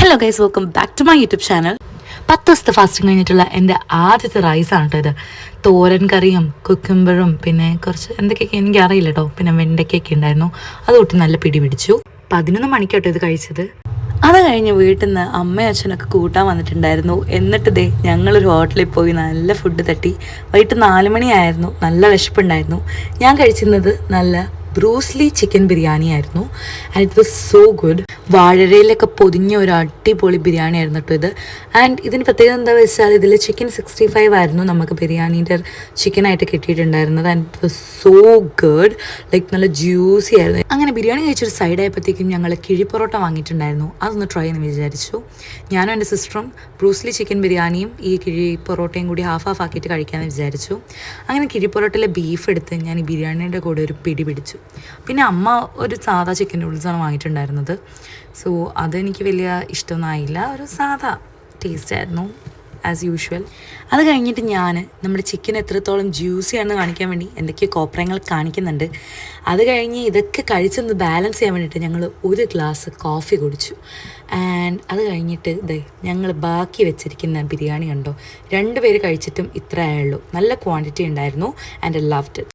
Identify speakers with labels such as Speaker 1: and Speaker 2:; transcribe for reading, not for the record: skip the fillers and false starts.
Speaker 1: Hello guys, welcome back to my YouTube channel. 10 ദിവസത്തെ fasting കഴിഞ്ഞിട്ടുള്ള എൻ്റെ ആദ്യത്തെ റൈസാണ് കേട്ടോ ഇത്. തോരൻ കറിയും കുക്കുംബറും പിന്നെ കുറച്ച് എന്തൊക്കെയൊക്കെ എനിക്കറിയില്ല കേട്ടോ, പിന്നെ വെണ്ടയ്ക്കൊക്കെ ഉണ്ടായിരുന്നു. അത് കൂട്ടി നല്ല പിടി പിടിച്ചു. 11 മണിക്കോട്ടോ ഇത് കഴിച്ചത്. അത് കഴിഞ്ഞ് വീട്ടിൽ നിന്ന് അമ്മയും അച്ഛനൊക്കെ കൂട്ടാൻ വന്നിട്ടുണ്ടായിരുന്നു. എന്നിട്ട് ഞങ്ങളൊരു ഹോട്ടലിൽ പോയി നല്ല ഫുഡ് തട്ടി. വൈകിട്ട് 4 മണിയായിരുന്നു. നല്ല വിശപ്പുണ്ടായിരുന്നു. ഞാൻ കഴിച്ചിരുന്നത് നല്ല ബ്രൂസ്ലി ചിക്കൻ ബിരിയാണി ആയിരുന്നു. And it was so good. വാഴരയിലൊക്കെ പൊതിഞ്ഞ ഒരു അടിപൊളി ബിരിയാണി ആയിരുന്നു കേട്ടോ ഇത്. ആൻഡ് ഇതിന് പ്രത്യേകത എന്താ വെച്ചാൽ ഇതിൽ ചിക്കൻ 65 ആയിരുന്നു നമുക്ക് ബിരിയാണീൻ്റെ ചിക്കനായിട്ട് കിട്ടിയിട്ടുണ്ടായിരുന്നത്. And it was so good, like നല്ല ജ്യൂസി ആയിരുന്നു. അങ്ങനെ ബിരിയാണി കഴിച്ചൊരു സൈഡ് ആയപ്പോഴത്തേക്കും ഞങ്ങൾ കിഴി പൊറോട്ട വാങ്ങിയിട്ടുണ്ടായിരുന്നു. അതൊന്ന് ട്രൈ ചെയ്യാൻ വിചാരിച്ചു. ഞാനും എൻ്റെ സിസ്റ്ററും ബ്രൂസ്ലി ചിക്കൻ ബിരിയാണിയും ഈ കിഴി പൊറോട്ടയും കൂടി ഹാഫ് ആക്കിയിട്ട് കഴിക്കാമെന്ന് വിചാരിച്ചു. അങ്ങനെ കിഴി പൊറോട്ടയിലെ ബീഫ് എടുത്ത് ഞാൻ ഈ ബിരിയാണിയുടെ കൂടെ ഒരു പിടി പിടിച്ചു. പിന്നെ അമ്മ ഒരു സാധാ ചിക്കൻ നൂഡിൽസാണ് വാങ്ങിയിട്ടുണ്ടായിരുന്നത്. സോ അതെനിക്ക് വലിയ ഇഷ്ടമൊന്നും ആയില്ല. ഒരു സാധാ ടേസ്റ്റ് ആയിരുന്നു ആസ് യൂഷ്വൽ. അത് കഴിഞ്ഞിട്ട് ഞാൻ നമ്മുടെ ചിക്കൻ എത്രത്തോളം ജ്യൂസിയാണെന്ന് കാണിക്കാൻ വേണ്ടി എന്തൊക്കെയോ കോപ്രങ്ങൾ കാണിക്കുന്നുണ്ട്. അത് കഴിഞ്ഞ് ഇതൊക്കെ കഴിച്ചൊന്ന് ബാലൻസ് ചെയ്യാൻ വേണ്ടിയിട്ട് ഞങ്ങൾ ഒരു ഗ്ലാസ് കോഫി കുടിച്ചു. ആൻഡ് അത് കഴിഞ്ഞിട്ട് ഞങ്ങൾ ബാക്കി വെച്ചിരിക്കുന്ന ബിരിയാണി കണ്ടോ, 2 പേര് കഴിച്ചിട്ടും ഇത്ര ആയുള്ളൂ. നല്ല ക്വാണ്ടിറ്റി ഉണ്ടായിരുന്നു ആൻഡ് ഐ ലവ്ഡ് ഇറ്റ്.